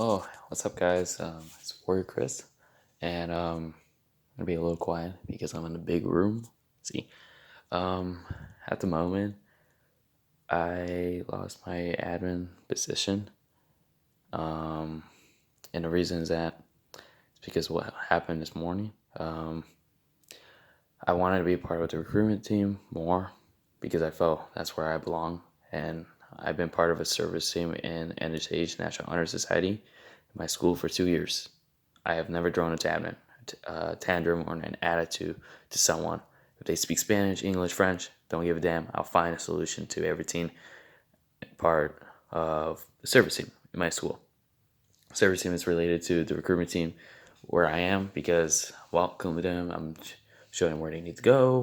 Oh, what's up, guys? It's Warrior Chris, and I'm gonna be a little quiet because I'm in a big room. See, um, at the moment, I lost my admin position, um, and the reason is that it's because what happened this morning. I wanted to be a part of the recruitment team more because I felt that's where I belong, and I've been part of a service team in NHH National Honor Society in my school for 2 years. I have never drawn a tantrum or an attitude to someone. If they speak Spanish, English, French, don't give a damn. I'll find a solution to everything part of the service team in my school. Service team is related to the recruitment team where I am because welcome to them. I'm showing them where they need to go,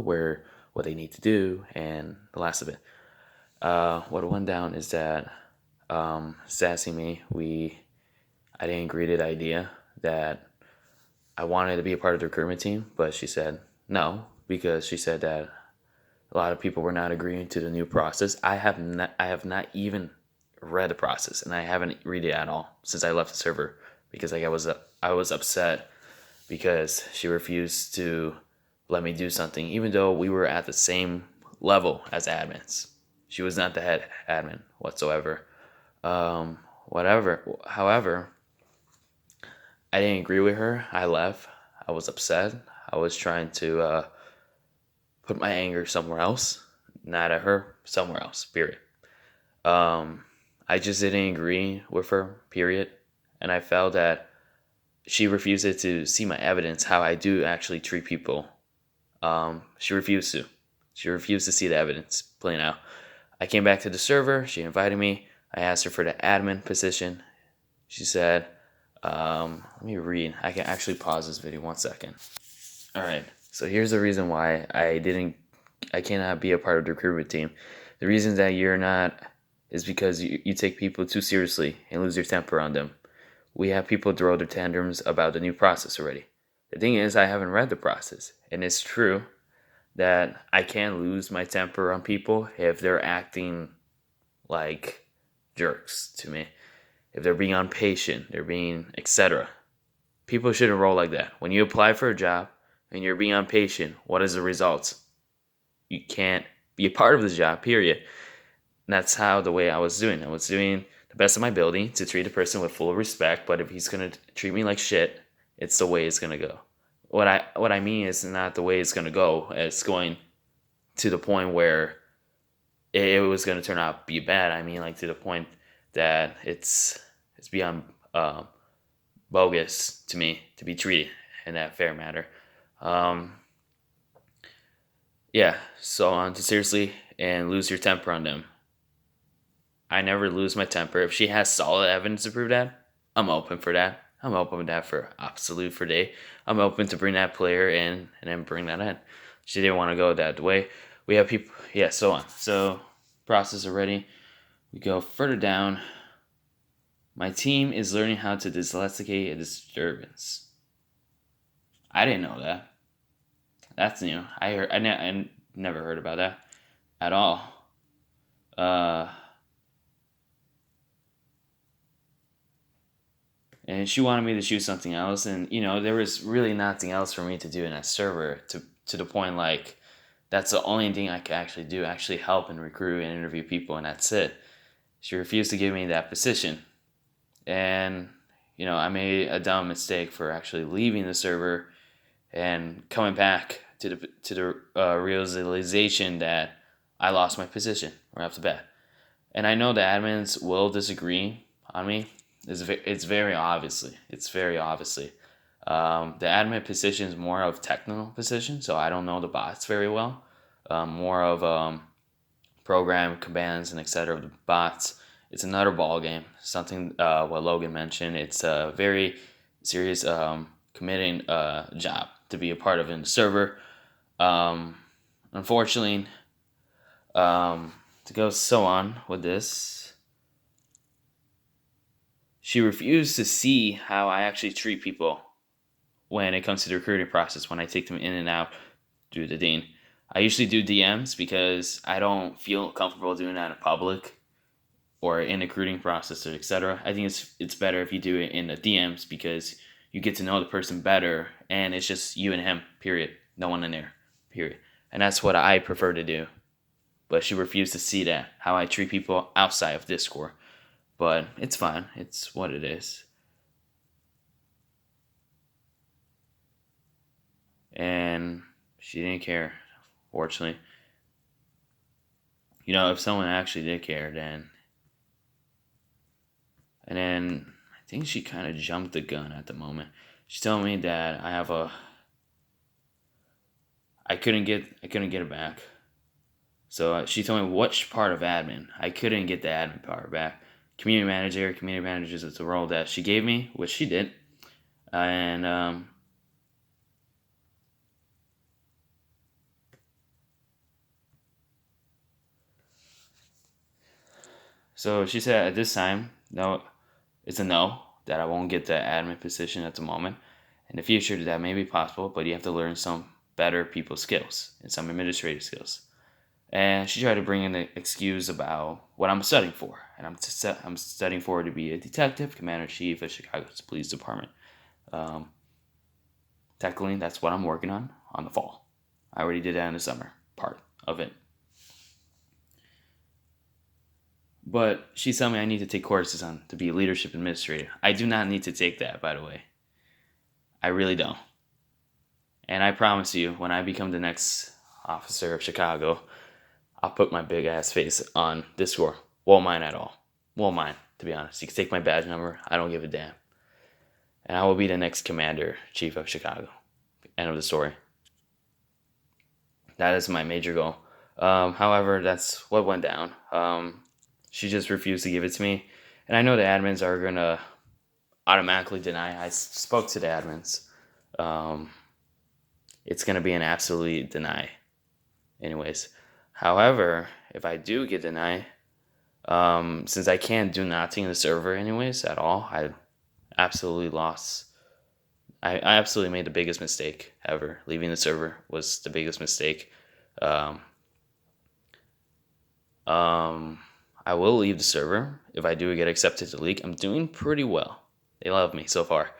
what they need to do, and the last of it. What went down is that Sassy me, I didn't agree to the idea that I wanted to be a part of the recruitment team, but she said no because she said that a lot of people were not agreeing to the new process. I have not even read the process, and I haven't read it at all since I left the server because I was upset because she refused to let me do something, even though we were at the same level as admins. She was not the head admin whatsoever. Whatever. However, I didn't agree with her. I left. I was upset. I was trying to put my anger somewhere else, not at her, somewhere else. Period. Um, I just didn't agree with her. Period. And I felt that she refused to see my evidence, how I do actually treat people. She refused to. She refused to see the evidence plain out. I came back to the server. She invited me. I asked her for the admin position. She said, let me read. I can actually pause this video 1 second. All right. So here's the reason why I cannot be a part of the recruitment team. The reason that you're not is because you take people too seriously and lose your temper on them. We have people throw their tantrums about the new process already. The thing is, I haven't read the process, and it's true that I can lose my temper on people if they're acting like jerks to me. If they're being impatient, they're being etc. People shouldn't roll like that. When you apply for a job and you're being impatient, what is the result? You can't be a part of the job, period. And that's how the way I was doing. I was doing the best of my ability to treat a person with full respect, but if he's gonna treat me like shit, it's the way it's gonna go. What I mean is not the way it's gonna go. It's going to the point where it was gonna turn out be bad. I mean, like to the point that it's beyond bogus to me to be treated in that fair manner. Um, yeah, so on to seriously and lose your temper on them. I never lose my temper. If she has solid evidence to prove that, I'm open for that. I'm open with that for absolute for day. I'm open to bring that player in and then bring that in. She didn't want to go that way. We have people, yeah, so on. So, process already. We go further down. My team is learning how to dyslexic a disturbance. I didn't know that. That's new. I never heard about that at all. Uh, and she wanted me to choose something else, and there was really nothing else for me to do in that server to the point like that's the only thing I could actually do, actually help and recruit and interview people, and that's it. She refused to give me that position, and I made a dumb mistake for actually leaving the server and coming back to the realization that I lost my position right off the bat. And I know the admins will disagree on me. It's very obviously. The admin position is more of technical position, so I don't know the bots very well. More of program commands and etc. of the bots. It's another ball game. Something what Logan mentioned. It's a very serious committing job to be a part of in the server. Unfortunately, to go so on with this, she refused to see how I actually treat people when it comes to the recruiting process, when I take them in and out through the dean. I usually do DMs because I don't feel comfortable doing that in public or in the recruiting process, or etc. I think it's better if you do it in the DMs because you get to know the person better, and it's just you and him. Period. No one in there. Period. And that's what I prefer to do. But she refused to see that how I treat people outside of Discord. But it's fine. It's what it is. And she didn't care, fortunately. If someone actually did care, then. And then I think she kind of jumped the gun at the moment. She told me that I couldn't get it back. So she told me which part of admin. I couldn't get the admin part back. Community manager is the role that she gave me, which she did. And so she said at this time, no, it's a no, that I won't get the admin position at the moment. In the future, that may be possible, but you have to learn some better people skills and some administrative skills. And she tried to bring in an excuse about what I'm studying for. And I'm studying for to be a detective, commander-in-chief of Chicago's police department. Technically, that's what I'm working on the fall. I already did that in the summer, part of it. But she told me I need to take courses on to be a leadership administrator. I do not need to take that, by the way. I really don't. And I promise you, when I become the next officer of Chicago, I'll put my big ass face on Discord. Won't mind at all. Won't mind, to be honest. You can take my badge number. I don't give a damn. And I will be the next commander-chief of Chicago. End of the story. That is my major goal. However, that's what went down. She just refused to give it to me. And I know the admins are going to automatically deny. I spoke to the admins. It's going to be an absolute deny. Anyways. However, if I do get denied, since I can't do nothing in the server anyways at all, I absolutely lost. I absolutely made the biggest mistake ever. Leaving the server was the biggest mistake. I will leave the server if I do get accepted to league. I'm doing pretty well. They love me so far.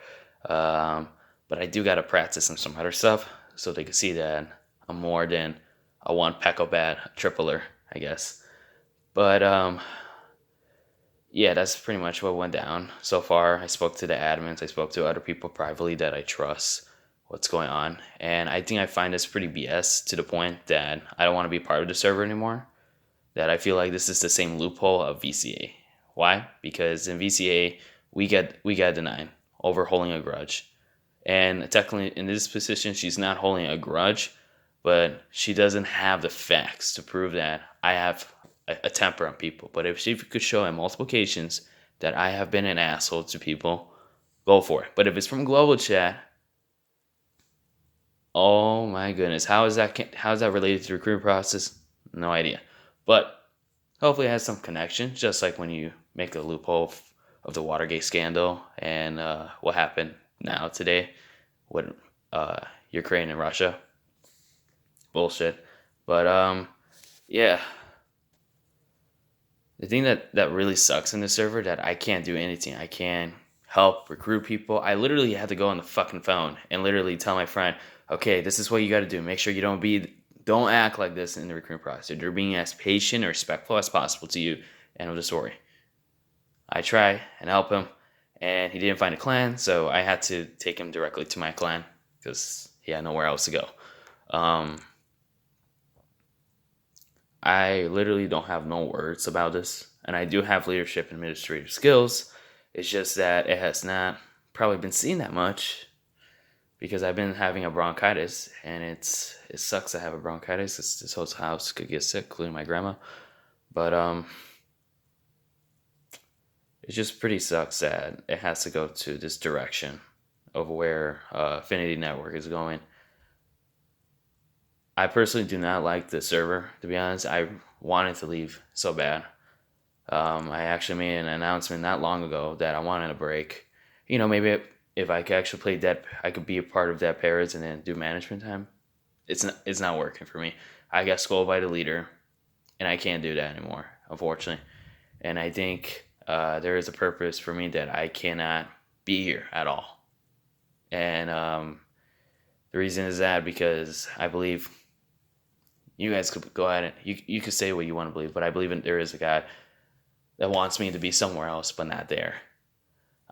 But I do got to practice on some other stuff so they can see that I'm more than a one Pekko bat tripler, I guess. But yeah, that's pretty much what went down so far. I spoke to the admins. I spoke to other people privately that I trust what's going on. And I think I find this pretty BS to the point that I don't want to be part of the server anymore. That I feel like this is the same loophole of VCA. Why? Because in VCA, we get denied over holding a grudge. And technically, in this position, she's not holding a grudge, but she doesn't have the facts to prove that I have a temper on people. But if she could show on multiple occasions that I have been an asshole to people, go for it. But if it's from global chat, oh my goodness, how is that related to the recruitment process? No idea. But hopefully it has some connection, just like when you make a loophole of the Watergate scandal and what happened now today with Ukraine and Russia. Bullshit. But yeah. The thing that really sucks in the server that I can't do anything. I can't help recruit people. I literally had to go on the fucking phone and literally tell my friend, okay, this is what you got to do. Make sure you don't act like this in the recruitment process. They're being as patient and respectful as possible to you. End of the story. I try and help him, and he didn't find a clan, so I had to take him directly to my clan because he had nowhere else to go. I literally don't have no words about this, and I do have leadership and administrative skills. It's just that it has not probably been seen that much because I've been having a bronchitis, and it sucks to have a bronchitis. This whole house could get sick, including my grandma. But it just pretty sucks that it has to go to this direction of where Affinity Network is going. I personally do not like the server, to be honest. I wanted to leave so bad. I actually made an announcement not long ago that I wanted a break. Maybe if I could actually play Dead, I could be a part of Dead Parrots and then do management time. It's not working for me. I got scolded by the leader, and I can't do that anymore, unfortunately. And I think there is a purpose for me that I cannot be here at all. And the reason is that because I believe you guys could go ahead and you could say what you want to believe, but I believe there is a God that wants me to be somewhere else, but not there.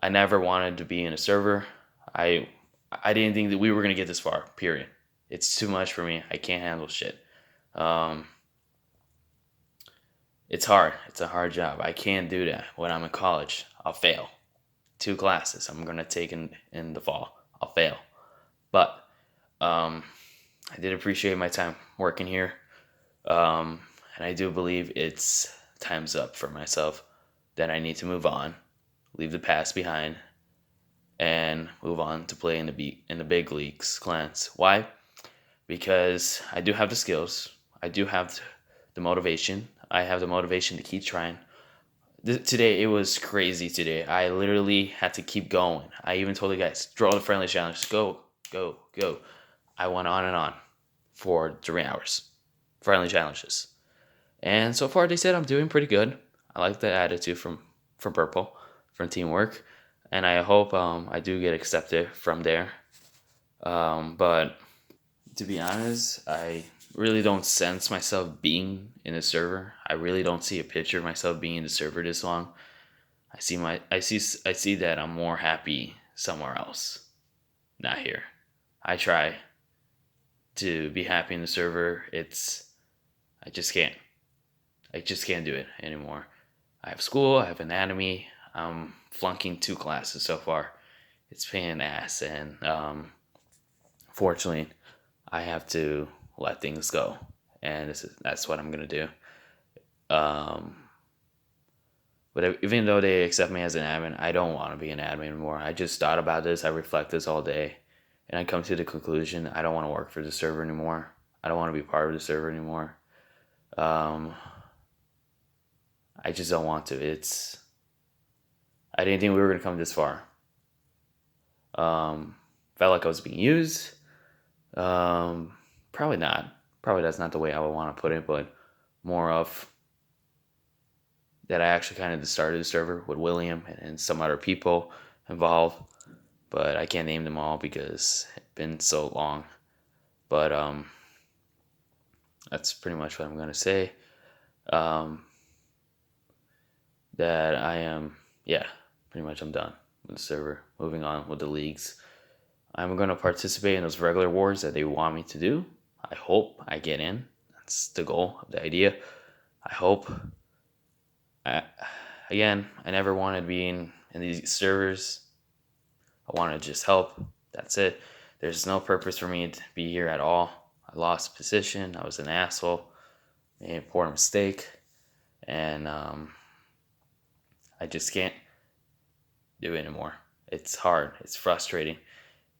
I never wanted to be in a server. I I didn't think that we were gonna get this far. Period. It's too much for me. I can't handle shit. Um, it's hard. It's a hard job. I can't do that when I'm in college. I'll fail. 2 classes I'm gonna take in the fall. I'll fail. But um, I did appreciate my time working here. And I do believe it's time's up for myself. That I need to move on, leave the past behind, and move on to play in the big leagues, clans. Why? Because I do have the skills. I do have the motivation. I have the motivation to keep trying. Today it was crazy. Today I literally had to keep going. I even told the guys, draw the friendly challenge. Go, go, go. I went on and on for 3 hours. Friendly challenges. And so far they said I'm doing pretty good. I like the attitude from Purple, from teamwork. And I hope I do get accepted from there. But to be honest, I really don't sense myself being in a server. I really don't see a picture of myself being in the server this long. I see that I'm more happy somewhere else, not here. I try to be happy in the server. I just can't. I just can't do it anymore. I have school, I have anatomy. I'm flunking 2 classes so far. It's pain in the ass, and fortunately, I have to let things go, and that's what I'm gonna do. Um, but even though they accept me as an admin, I don't want to be an admin anymore. I just thought about this. I reflect this all day, and I come to the conclusion I don't want to work for the server anymore. I don't want to be part of the server anymore. Um, I just don't want to. I didn't think we were gonna come this far. Um, Felt like I was being used. Probably not. Probably that's not the way I would want to put it, but more of that I actually kind of started the server with William and some other people involved, but I can't name them all because it's been so long. But that's pretty much what I'm gonna say. Um, that I am, yeah, pretty much I'm done with the server. Moving on with the leagues. I'm gonna participate in those regular wars that they want me to do. I hope I get in. That's the goal of the idea. I hope. I, again, I never wanted to be in these servers. I want to just help. That's it. There's no purpose for me to be here at all. I lost position. I was an asshole. Made a poor mistake. And I just can't do it anymore. It's hard. It's frustrating.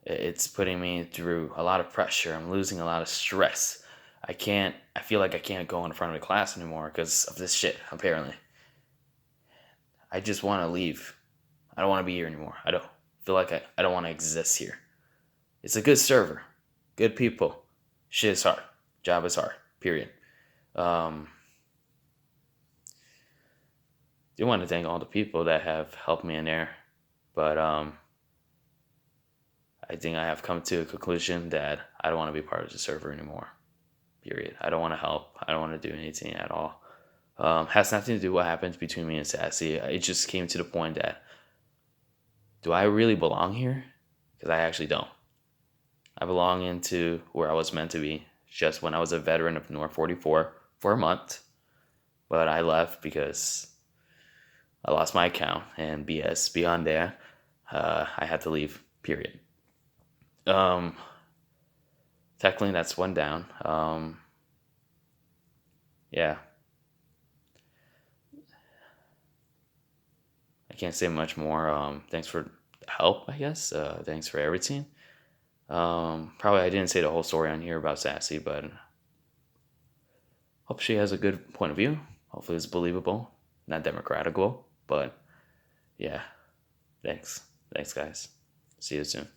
It's putting me through a lot of pressure. I'm losing a lot of stress. I feel like I can't go in front of the class anymore because of this shit, apparently. I just want to leave. I don't want to be here anymore. I don't feel like I don't want to exist here. It's a good server, good people. Shit is hard. Job is hard. Period. Um, I want to thank all the people that have helped me in there, but I think I have come to a conclusion that I don't want to be part of the server anymore. Period. I don't want to help. I don't want to do anything at all. Has nothing to do with what happens between me and Sassy. It just came to the point that do I really belong here? Because I actually don't. I belong into where I was meant to be. Just when I was a veteran of North 44 for a month, but I left because I lost my account and BS. Beyond that, I had to leave. Period. Um, Technically, that's one down. Yeah, I can't say much more. Thanks for the help, I guess. Thanks for everything. Probably I didn't say the whole story on here about Sassy, but hope she has a good point of view. Hopefully it's believable, not democratical, but yeah. Thanks. Thanks, guys. See you soon.